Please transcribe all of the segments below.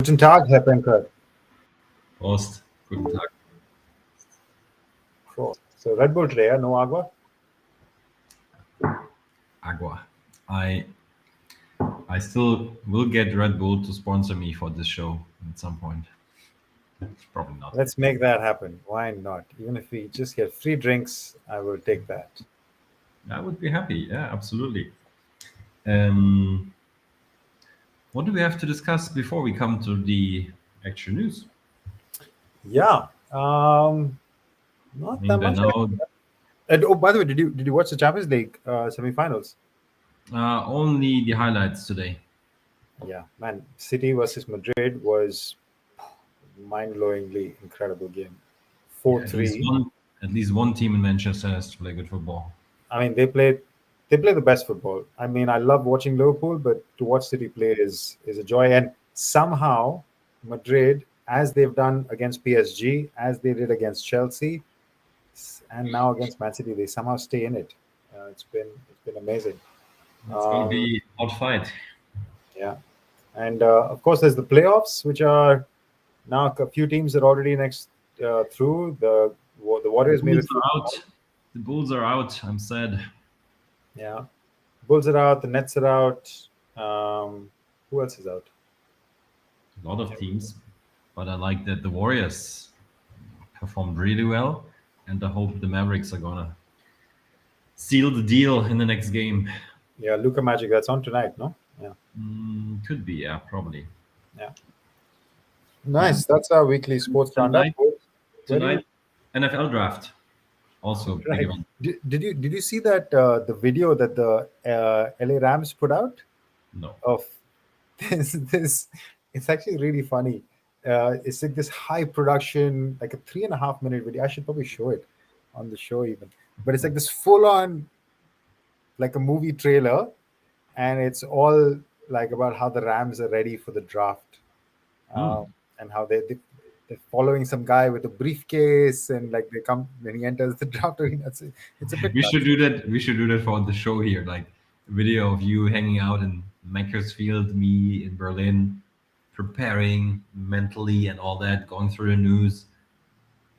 Guten Tag, Herr Penker. Prost. Guten Tag. Cool. So Red Bull today, no agua? Agua. I still will get Red Bull to sponsor me for this show at some point. Probably not. Let's make that happen. Why not? Even if we just get free drinks, I will take that. I would be happy. Yeah, absolutely. What do we have to discuss before we come to the actual news? Yeah. I Not mean, that by much. now, And, oh, by the way, did you watch the Champions League semifinals? only the highlights today. Yeah, man. City versus Madrid was mind-blowingly incredible game. Yeah, at least 4-3. one team in Manchester has to play good football. I mean, they play the best football. I mean, I love watching Liverpool, but to watch City play is a joy. And somehow, Madrid, as they've done against PSG, as they did against Chelsea, and now against Man City, they somehow stay in it. It's been amazing. It's going to Um, be a hot fight. yeah, and of course, there's the playoffs, which are now a few teams are already next through. The Warriors made it Bulls through. are out. The Bulls are out. I'm sad. Yeah, Bulls are out. The Nets are out. Who else is out? A lot of teams, but I like that the Warriors performed really well, and I hope the Mavericks are gonna seal the deal in the next game. Yeah, Luca Magic. That's on tonight, no? Yeah, Could be, yeah, probably. yeah. Nice. That's our weekly sports roundup. Tonight, Where do you, tonight, NFL draft, also a big right. event. Did you see that the video that the LA Rams put out No, of this? It's actually really funny. It's like this high production, like a 3.5 minute video. I should probably show it on the show even, but it's like this full on, like a movie trailer, and it's all like about how the Rams are ready for the draft, and how they're following some guy with a briefcase, and like they come when he enters the draft arena. It's a bit we nuts. should do that. We should do that for the show here, like a video of you hanging out in Macclesfield, me in Berlin, preparing mentally and all that, going through the news.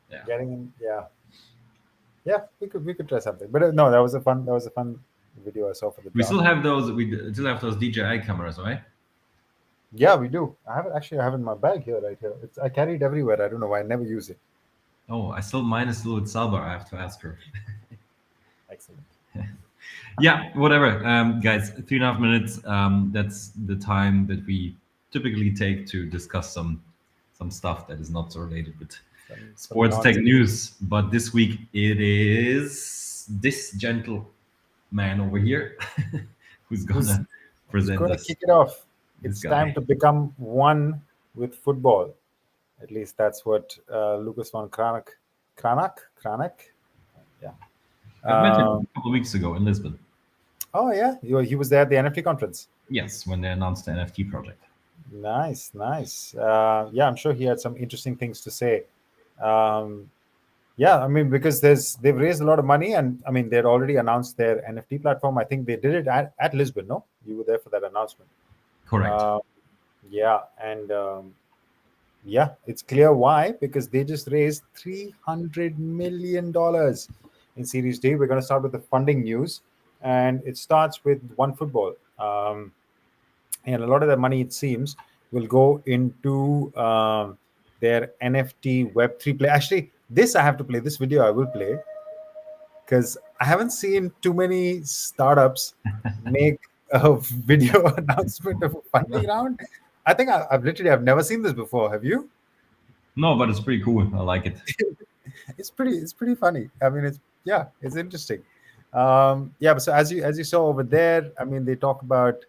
Yeah. Getting in, yeah. We could try something, but no, that was a fun video I saw for the We draft. still have those. We still have those DJI cameras, right? Yeah, we do. I have it in my bag here, right here. I carry it everywhere. I don't know why. I never use it. Oh, mine is still with Salva. I have to ask her. Excellent. Yeah, whatever, guys. 3.5 minutes. That's the time that we typically take to discuss some stuff that is not so related with sports tech news. But this week it is this gentleman over here who's gonna present Going to us. kick it off. This It's guy. time to become one with football. At least that's what Lucas von Kranek. Yeah. I met him a couple of weeks ago in Lisbon. Oh yeah, he was there at the NFT conference. Yes, when they announced the NFT project. Nice. Yeah, I'm sure he had some interesting things to say. Yeah, I mean, because they've raised a lot of money, and I mean, they'd already announced their NFT platform. I think they did it at Lisbon. No, you were there for that announcement. Correct. Yeah, and yeah, it's clear why, because they just raised $300 million in Series D. We're going to start with the funding news, and it starts with OneFootball. And a lot of that money, it seems, will go into their NFT Web3 play. Actually, this I have to play. This video I will play, because I haven't seen too many startups make a video announcement of a funding round. I think I've never seen this before. Have you? No, but it's pretty cool. I like it. It's pretty funny. I mean, it's interesting. Yeah, but so as you saw over there, I mean, they talk about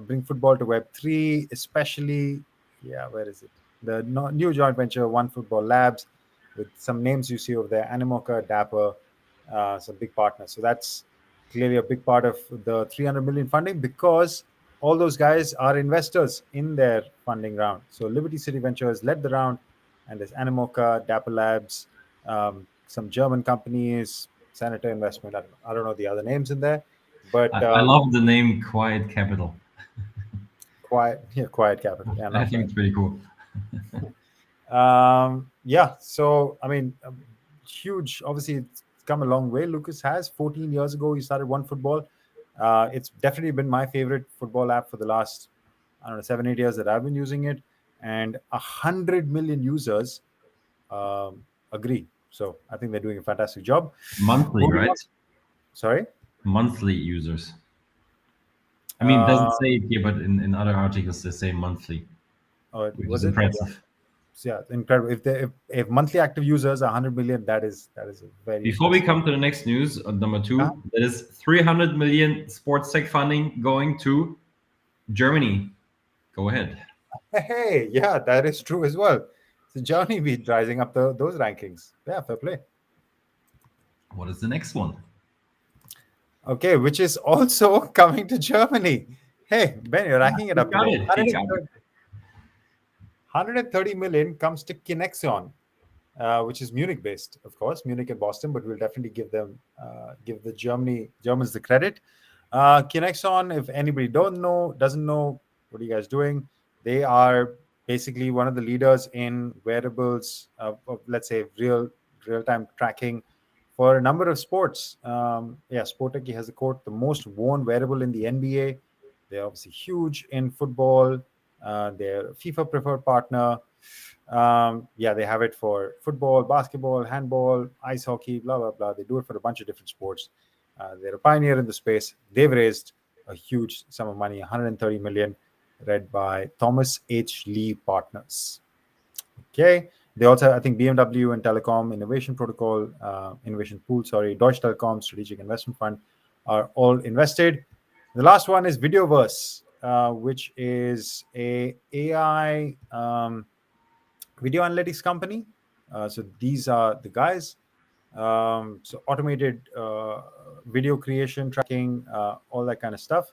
bring football to Web3, especially Yeah, where is it? The new joint venture, OneFootball Labs, with some names you see over there: Animoca, Dapper, some big partners. So that's clearly a big part of the 300 million funding, because all those guys are investors in their funding round. So Liberty City Ventures led the round, and there's Animoca, Dapper Labs, some German companies, Senator Investment. I don't know the other names in there, but I love the name Quiet Capital. quiet, yeah, quiet capital. Yeah, I not think bad. it's pretty cool. Yeah, so I mean, huge. Obviously, it's come a long way. Lucas has 14 years ago. He started OneFootball. It's definitely been my favorite football app for the last, I don't know, 7 8 years that I've been using it, and 100 million users agree. So I think they're doing a fantastic job. Monthly, Moving right? on. Sorry. Monthly users. I mean, it doesn't Uh, say it here, but in other articles they say monthly, which is was it? Yeah. impressive. So, yeah, incredible. If monthly active users are 100 million, that is a very Before we impressive. come to the next news, number Uh, two, that is 300 million sports tech funding going to Germany. Go ahead. Hey, yeah, that is true as well. So Germany be rising up those rankings. Yeah, fair play. What is the next one? Okay, which is also coming to Germany. Hey, Ben, you're racking it He up got today. it. He got it. 130 million comes to Kinexon, which is Munich based, of course, Munich and Boston, but we'll definitely give the Germans the credit. Kinexon, if anybody doesn't know, what are you guys doing? They are basically one of the leaders in wearables of, let's say, real time tracking for a number of sports. Yeah, Sporteki has the most worn wearable in the NBA. They're obviously huge in football. They're a FIFA preferred partner. Yeah, they have it for football, basketball, handball, ice hockey, blah blah blah. They do it for a bunch of different sports. They're a pioneer in the space. They've raised a huge sum of money, 130 million, led by Thomas H. Lee Partners. Okay. They also have, I think, BMW and Telecom Innovation Protocol, Innovation Pool, sorry, Deutsche Telekom Strategic Investment Fund are all invested. The last one is VideoVerse, which is a AI video analytics company. So these are the guys. So automated video creation, tracking, all that kind of stuff.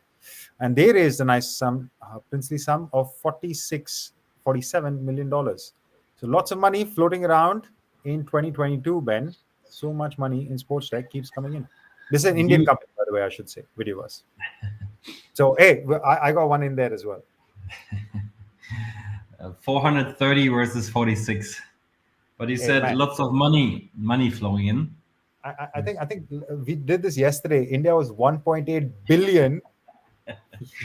And they raised a nice sum, princely sum of 47 million dollars. So lots of money floating around in 2022, Ben. So much money in sports tech keeps coming in. This is an Indian You company, by the way, I should say, Videoverse. So, hey, I got one in there as well. 430 versus 46. But you Hey, said man. lots of money flowing in. I think we did this yesterday. India was 1.8 billion.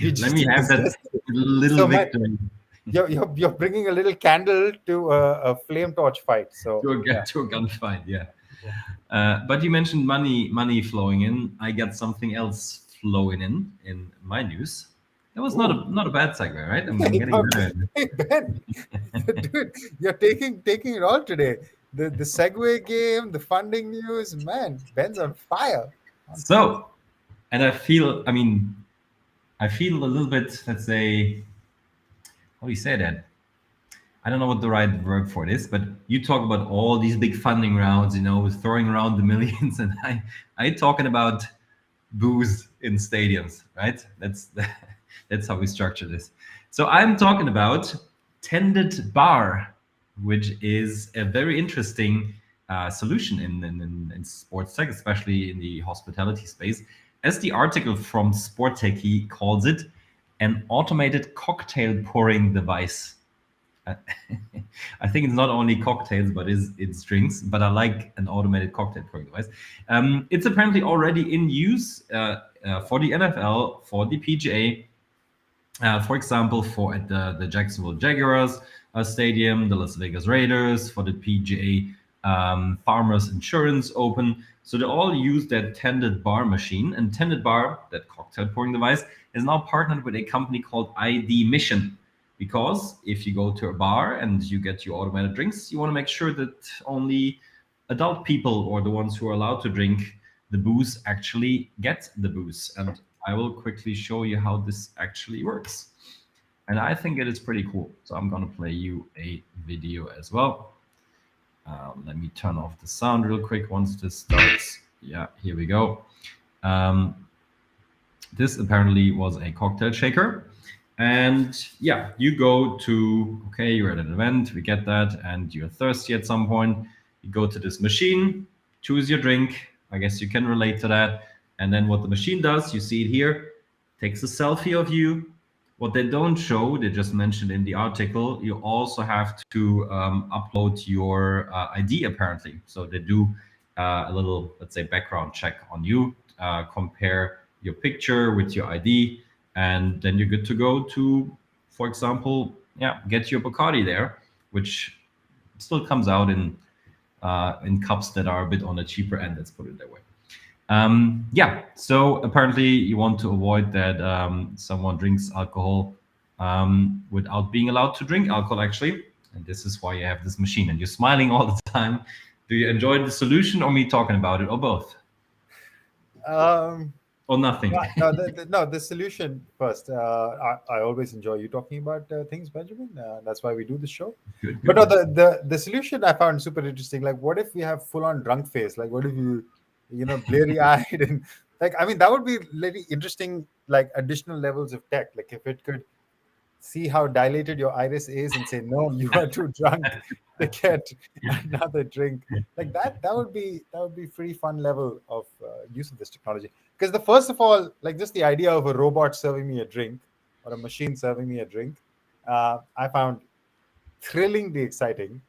We Let just me did have this that yesterday. little So, man, victory you're bringing a little candle to a flame torch fight. So, yeah. to a gunfight. Yeah. But you mentioned money flowing in. I got something else flowing in my news. That was Ooh. not a bad segue, right? I'm Hey, getting better at it. hey, Ben, dude, you're taking it all today. The Segway game, the funding news, man. Ben's on fire. On fire. So, and I feel a little bit, let's say, how do you say that? I don't know what the right verb for it is, but you talk about all these big funding rounds, throwing around the millions, and I talking about booze in stadiums, right? That's how we structure this. So I'm talking about TendedBar, which is a very interesting solution in sports tech, especially in the hospitality space. As the article from Sport Techie calls it, an automated cocktail pouring device. I I think it's not only cocktails, but it's drinks. But I like an automated cocktail pouring device. It's apparently already in use for the NFL, for the PGA, for example, for at the Jacksonville Jaguars stadium, the Las Vegas Raiders, for the PGA Farmers Insurance Open. So they all use that TendedBar machine. And TendedBar, that cocktail pouring device, is now partnered with a company called ID Mission. Because if you go to a bar and you get your automated drinks, you want to make sure that only adult people or the ones who are allowed to drink the booze actually get the booze. And I will quickly show you how this actually works. and I think it is pretty cool. So I'm gonna play you a video as well. Let me turn off the sound real quick once this starts. Yeah, here we go. Um, this apparently was a cocktail shaker. And yeah, you go to, okay, you're at an event, we get that, and you're thirsty at some point. You go to this machine, choose your drink. I guess you can relate to that. And then what the machine does, you see it here, takes a selfie of you. What they don't show, they just mentioned in the article, you also have to upload your ID apparently. So they do a little, let's say, background check on you, compare your picture with your ID, and then you're good to go to, for example, yeah, get your Bacardi there, which still comes out in cups that are a bit on the cheaper end. Let's put it that way. Yeah, so apparently you want to avoid that someone drinks alcohol without being allowed to drink alcohol, actually. And this is why you have this machine. And you're smiling all the time. Do you enjoy the solution or me talking about it or both? Um, Or nothing? no, the solution first. I always enjoy you talking about things, Benjamin. That's why we do the show. Good, But good. no, the solution I found super interesting. Like, what if we have full on drunk face? Like, what if you know, bleary eyed and like, I mean, that would be really interesting. Like additional levels of tech. Like if it could see how dilated your iris is and say, no, you are too drunk to get another drink. Like that would be pretty fun level of use of this technology. Because the first of all, like just the idea of a robot serving me a drink or a machine serving me a drink, I found thrillingly exciting.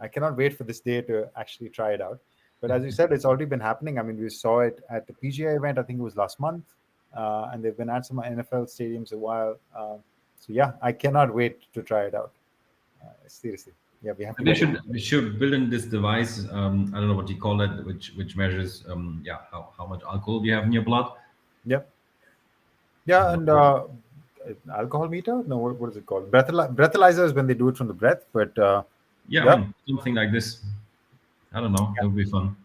I cannot wait for this day to actually try it out. But as you said, it's already been happening. I mean, we saw it at the PGA event. I think it was last month, and they've been at some NFL stadiums a while. So yeah, I cannot wait to try it out. Seriously, yeah, we have to They get it. should build in this device. I don't know what you call it, which measures yeah how much alcohol you have in your blood. Yep. Yeah, and alcohol meter? No, what is it called? Breathalyzer is when they do it from the breath. But Yeah, I yeah, mean something like this. I don't know. It yeah, would be fun.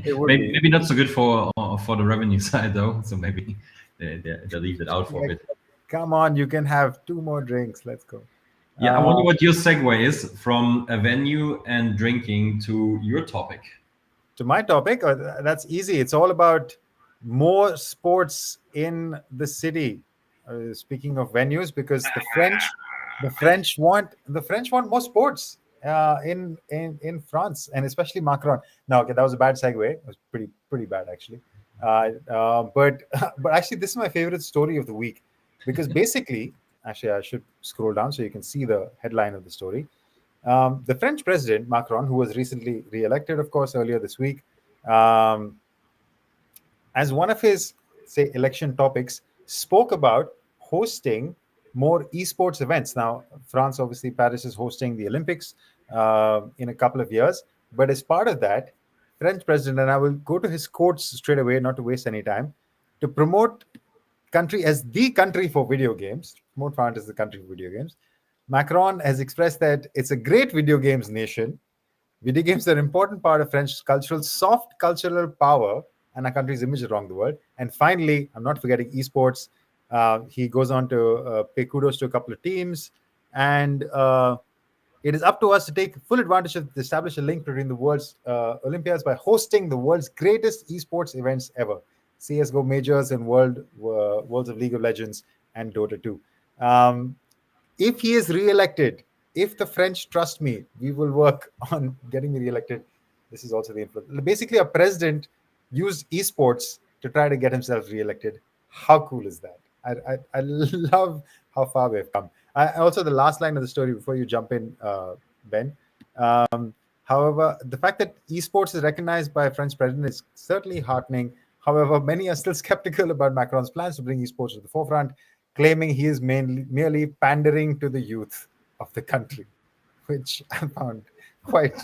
it would maybe be. maybe not so good for the revenue side though. So maybe they leave it out for a Like, bit. come on, you can have two more drinks. Let's go. Yeah, I wonder Uh, what your segue is from a venue and drinking to your topic. to my topic, that's easy. It's all about more sports in the city. Speaking of venues, because the French want more sports in France, and especially Macron. No, okay, that was a bad segue. It was pretty bad actually. But but actually, this is my favorite story of the week because basically, actually, I should scroll down so you can see the headline of the story. The French president, Macron, who was recently re-elected, of course, earlier this week, um, as one of his, say, election topics, spoke about hosting more esports events. Now, France, obviously, Paris is hosting the Olympics in a couple of years. But as part of that, French president, and I will go to his quotes straight away, not to waste any time, to promote country as the country for video games, promote France as the country for video games. Macron has expressed that it's a great video games nation. Video games are an important part of French cultural, soft cultural power and our country's image around the world. And finally, I'm not forgetting esports. He goes on to pay kudos to a couple of teams. And it is up to us to take full advantage of establish a link between the world's Olympiads by hosting the world's greatest esports events ever. CSGO majors and Worlds of League of Legends and Dota 2. If he is re-elected, if the French trust me, we will work on getting me re-elected. This is also the influence. Basically, a president used esports to try to get himself re-elected. How cool is that? I love how far we've come. Also, the last line of the story before you jump in, Ben. However, the fact that esports is recognized by a French president is certainly heartening. However, many are still skeptical about Macron's plans to bring esports to the forefront, claiming he is merely pandering to the youth of the country, which I found quite.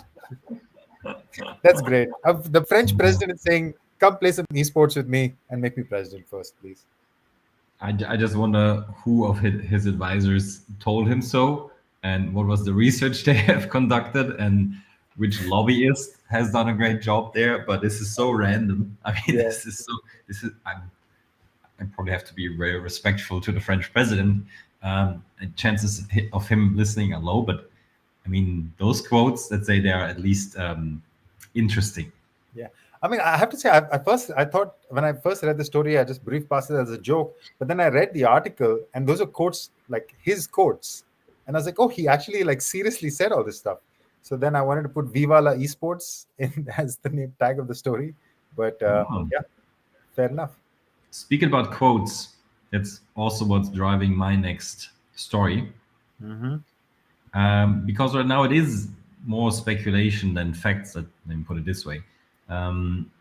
That's great. The French president is saying, "Come play some esports with me and make me president first, please." I just wonder who of his advisors told him so, and what was the research they have conducted, and which lobbyist has done a great job there. But this is so random. I mean, Yeah. this is I probably have to be very respectful to the French president, Chances of him listening are low, but I mean, those quotes, let's say, they are at least interesting. Yeah. I mean, I have to say, I thought when I first read the story, I just briefed past it as a joke. But then I read the article, and those are quotes, like his quotes, and I was like, oh, he actually like seriously said all this stuff. So then I wanted to put "Viva la Esports" in as the name tag of the story. But Oh. yeah, fair enough. Speaking about quotes, that's also what's driving my next story. Hmm. Because right now it is more speculation than facts. Let me put it this way. Um,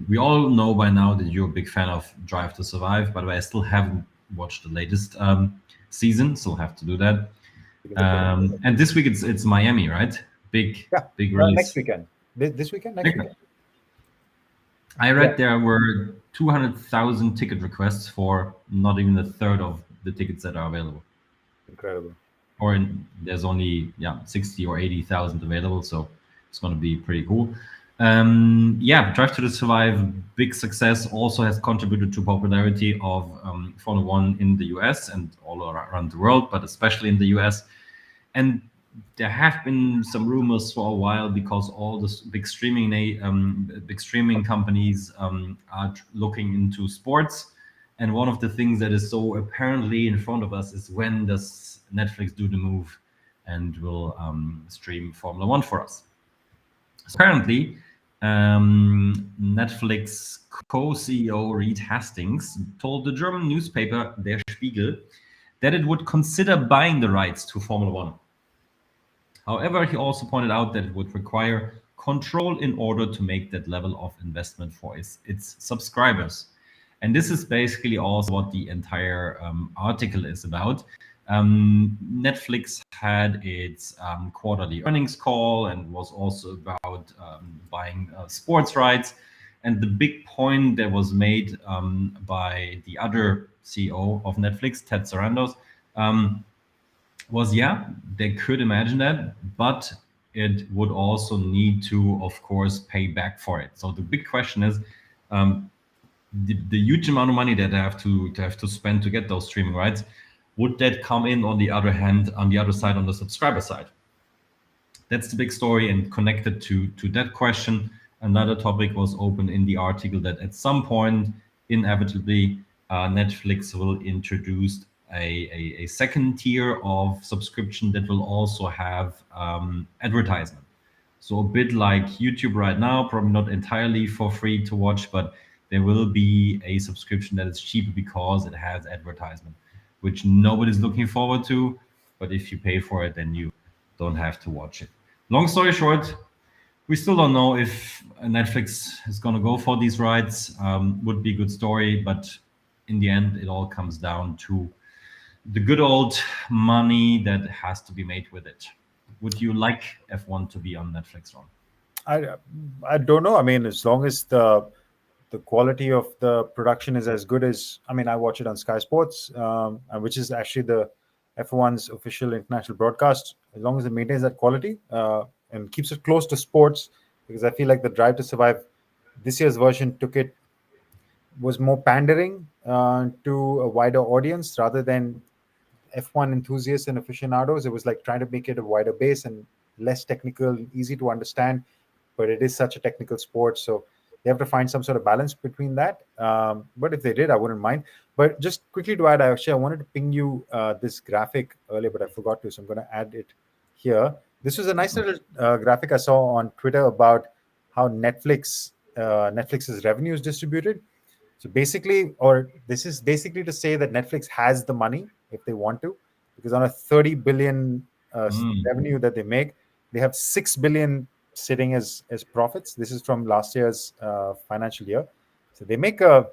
we all know by now that you're a big fan of Drive to Survive. By the way, I still haven't watched the latest season, still have to do that. And this week it's Miami, right? Big Yeah, big next release. weekend. This weekend, next weekend. I Yeah, read there were 200,000 ticket requests for not even a third of the tickets that are available. incredible. There's only 60 or 80,000 available, so it's going to be pretty cool. Drive to Survive, big success, also has contributed to popularity of Formula One in the US and all around the world, but especially in the US. And there have been some rumors for a while because all the big streaming companies are looking into sports. And one of the things that is so apparently in front of us is when does Netflix do the move and will stream Formula One for us? So apparently, Netflix co-CEO Reed Hastings told the German newspaper Der Spiegel that it would consider buying the rights to Formula One. However, he also pointed out that it would require control in order to make that level of investment for its subscribers. And this is basically also what the entire article is about. Netflix had its quarterly earnings call and was also about buying sports rights. And the big point that was made by the other CEO of Netflix, Ted Sarandos, was they could imagine that, but it would also need to, of course, pay back for it. So the big question is, the huge amount of money that they have to spend to get those streaming rights, would that come in on the other hand, on the other side, on the subscriber side? That's the big story. And connected to that question, another topic was open in the article that at some point, inevitably, Netflix will introduce a second tier of subscription that will also have advertisement. So a bit like YouTube right now, probably not entirely for free to watch, but there will be a subscription that is cheaper because it has advertisement, which nobody's looking forward to. But if you pay for it, then you don't have to watch it. Long story short, we still don't know if Netflix is going to go for these rights. Would be a good story, but in the end, it all comes down to the good old money that has to be made with it. Would you like F1 to be on Netflix, Ron? I I don't know. I mean, as long as the quality of the production is as good as, I mean, I watch it on Sky Sports, which is actually the F1's official international broadcast. As long as it maintains that quality and keeps it close to sports, because I feel like the Drive to Survive this year's version was more pandering to a wider audience rather than F1 enthusiasts and aficionados. It was like trying to make it a wider base and less technical, easy to understand, but it is such a technical sport. So they have to find some sort of balance between that. But if they did, I wouldn't mind. But just quickly to add, I wanted to ping you this graphic earlier, but I forgot to. So I'm going to add it here. This was a nice little graphic I saw on Twitter about how Netflix's revenue is distributed. So basically, or this is basically to say that Netflix has the money if they want to, because on a 30 billion Mm. revenue that they make, they have 6 billion sitting as profits. This is from last year's financial year. So they make a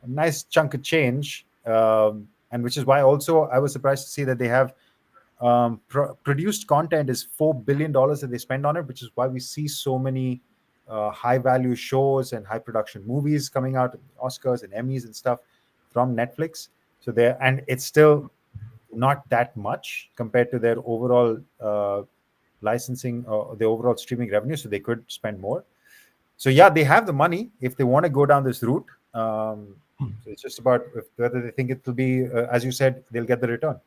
nice chunk of change, and which is why also I was surprised to see that they have produced content is $4 billion that they spend on it, which is why we see so many high value shows and high production movies coming out, Oscars and Emmys and stuff from Netflix. So there, and it's still not that much compared to their overall licensing or the overall streaming revenue. So they could spend more. So yeah, they have the money if they want to go down this route. So it's just about whether they think it will be, as you said, they'll get the return.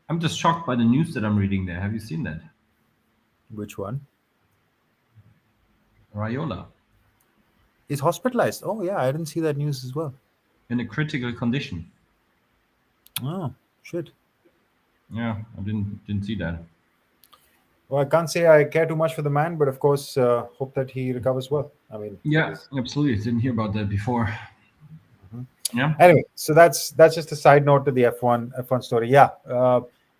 I'm just shocked by the news that I'm reading there. Have you seen that? Which one Raiola is hospitalized? Oh yeah, I didn't see that news as well. in a critical condition. Oh shit. Yeah, I didn't see that. Well, I can't say I care too much for the man, but of course, hope that he recovers well. I mean, Yeah, because absolutely. Didn't hear about that before. Yeah. anyway, so that's just a side note to the F1 story. Yeah,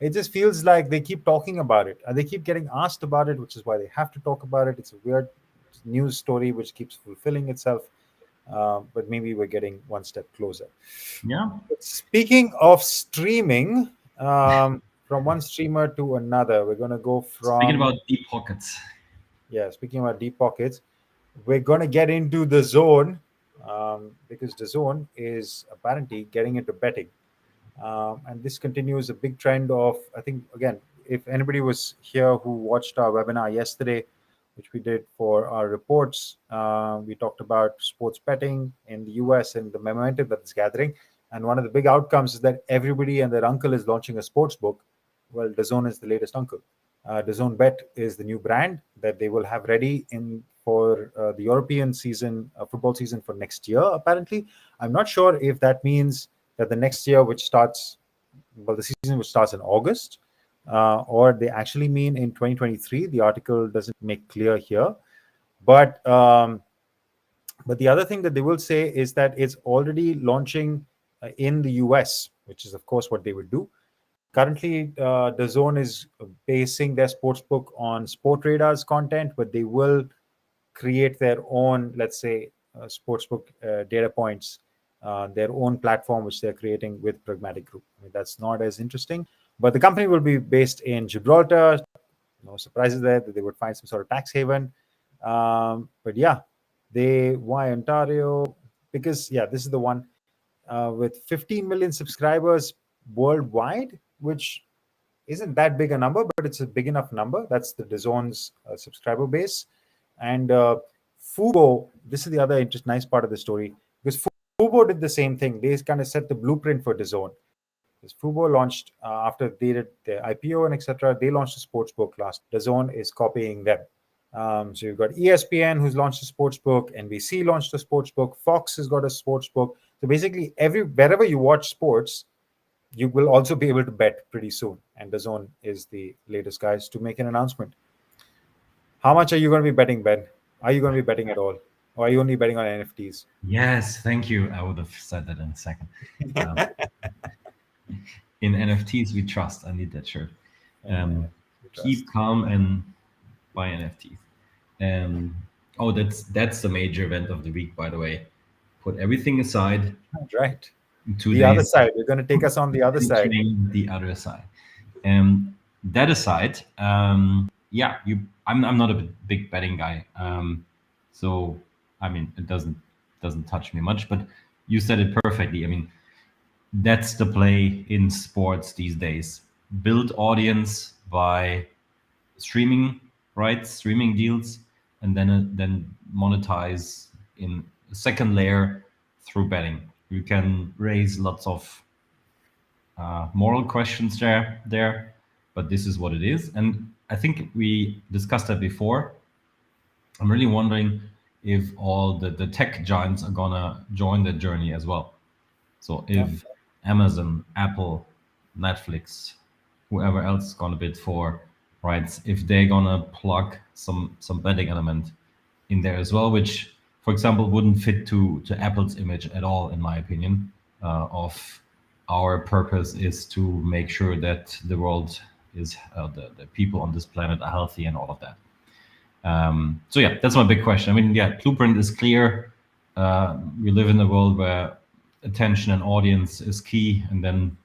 it just feels like they keep talking about it, and they keep getting asked about it, which is why they have to talk about it. It's a weird news story which keeps fulfilling itself, but maybe we're getting one step closer. Yeah. Speaking of streaming, from one streamer to another, we're going to go Speaking from, about deep pockets. yeah, speaking about deep pockets, we're going to get into the zone, because the zone is apparently getting into betting. And this continues a big trend of, I think, again, if anybody was here who watched our webinar yesterday, which we did for our reports, we talked about sports betting in the US and the momentum that it's gathering. And one of the big outcomes is that everybody and their uncle is launching a sports book. Well, DAZN is the latest uncle. DAZN Bet is the new brand that they will have ready in for the European season, football season for next year. Apparently, I'm not sure if that means that the next year, which starts, well, the season which starts in August, or they actually mean in 2023. The article doesn't make clear here, but but the other thing that they will say is that it's already launching in the US, which is of course what they would do. Currently, the zone is basing their sportsbook on Sport Radar's content, but they will create their own, let's say, sportsbook data points, their own platform, which they're creating with Pragmatic Group. I mean, that's not as interesting, but the company will be based in Gibraltar. No surprises there that they would find some sort of tax haven. But yeah, why Ontario? Because yeah, this is the one with 15 million subscribers worldwide, which isn't that big a number, but it's a big enough number. That's the DAZN's subscriber base. And Fubo, this is the other nice part of the story, because Fubo did the same thing. They kind of set the blueprint for DAZN. Because Fubo launched after they did their IPO and etc. They launched a sports book last. DAZN is copying them. So you've got ESPN who's launched a sports book, NBC launched a sports book, Fox has got a sports book. So basically, wherever you watch sports, you will also be able to bet pretty soon. And DAZN is the latest guys to make an announcement. How much are you going to be betting, Ben? Are you going to be betting at all? Or are you only betting on NFTs? Yes, thank you. I would have said that in a second. Um, in NFTs, we trust. I need that shirt. Keep calm and buy NFTs. Oh, that's the major event of the week, by the way. Put everything aside. Right. 2 The days. other side. You're going to take us on the other side. The other side. That aside, yeah, I'm not a big betting guy. So I mean, it doesn't touch me much. But you said it perfectly. I mean, that's the play in sports these days. Build audience by streaming rights, streaming deals, and then monetize in a second layer through betting. You can raise lots of moral questions there, but this is what it is. And I think we discussed that before. I'm really wondering if all the tech giants are gonna join the journey as well. So if Amazon, Apple, Netflix, whoever else is gonna bid for rights, if they're gonna plug some betting element in there as well, which, for example, wouldn't fit to Apple's image at all, in my opinion. Of our purpose is to make sure that the world is the people on this planet are healthy and all of that. So yeah, that's my big question. I mean, yeah, blueprint is clear. We live in a world where attention and audience is key, and then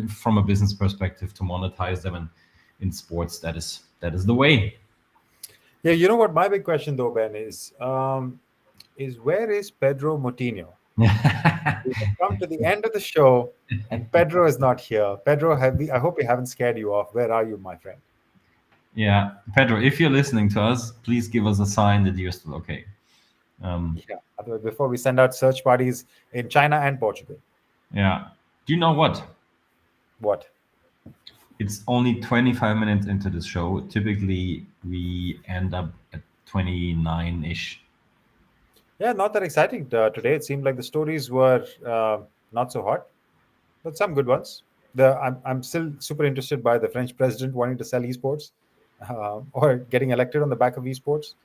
from a business perspective, to monetize them, and in sports, that is the way. Yeah, you know what my big question though, Ben, is where is Pedro Moutinho? We have come to the end of the show, and Pedro is not here. Pedro, I hope we haven't scared you off. Where are you, my friend? Yeah, Pedro, if you're listening to us, please give us a sign that you're still okay. Yeah. Otherwise, before we send out search parties in China and Portugal. Yeah. Do you know what? What? It's only 25 minutes into the show. Typically, we end up at 29-ish. Yeah, not that exciting today. It seemed like the stories were not so hot, but some good ones. I'm still super interested by the French president wanting to sell esports or getting elected on the back of esports.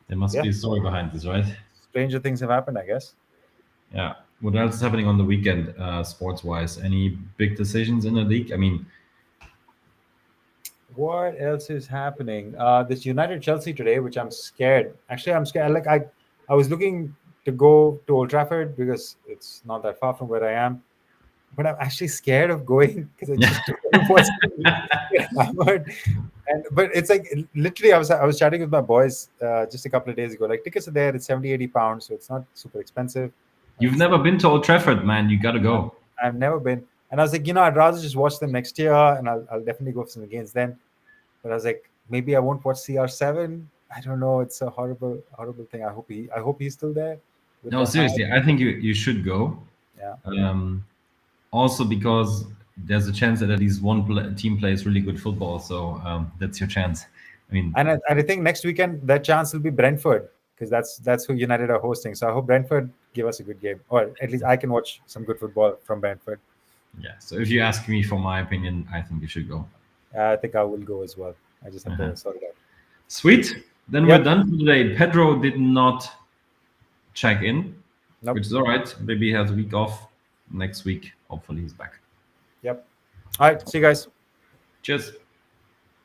There must Yeah, be a story behind this, right? stranger things have happened, I guess. Yeah. What else is happening on the weekend, sports-wise? Any big decisions in the league? I mean, What else is happening? This United Chelsea today, which I'm scared. Actually, I'm scared. Like I was looking to go to Old Trafford because it's not that far from where I am, but I'm actually scared of going because I yeah, just don't want to watch them get hammered. And but it's like literally, I was chatting with my boys just a couple of days ago. Like tickets are there. It's 70, 80 pounds, so it's not super expensive. I was you've just never like, been to Old Trafford, man. You gotta I've, go. I've never been, and I was like, I'd rather just watch them next year, and I'll definitely go for some games then. But I was like, maybe I won't watch CR7. I don't know. It's a horrible, horrible thing. I hope he's still there with No, Ten Hag. seriously, I think you should go. Yeah. Um, Also because there's a chance that at least one team plays really good football. So that's your chance. I mean, And I think next weekend that chance will be Brentford because that's who United are hosting. So I hope Brentford give us a good game, or at least I can watch some good football from Brentford. yeah. So if you ask me for my opinion, I think you should go. I think I will go as well. I just have Uh-huh. to sort it out. Sweet. Then we're Yep. done for today. Pedro did not check in, which Nope. is all right. Maybe he has a week off. Next week, hopefully he's back. Yep. All right. See you guys. Cheers.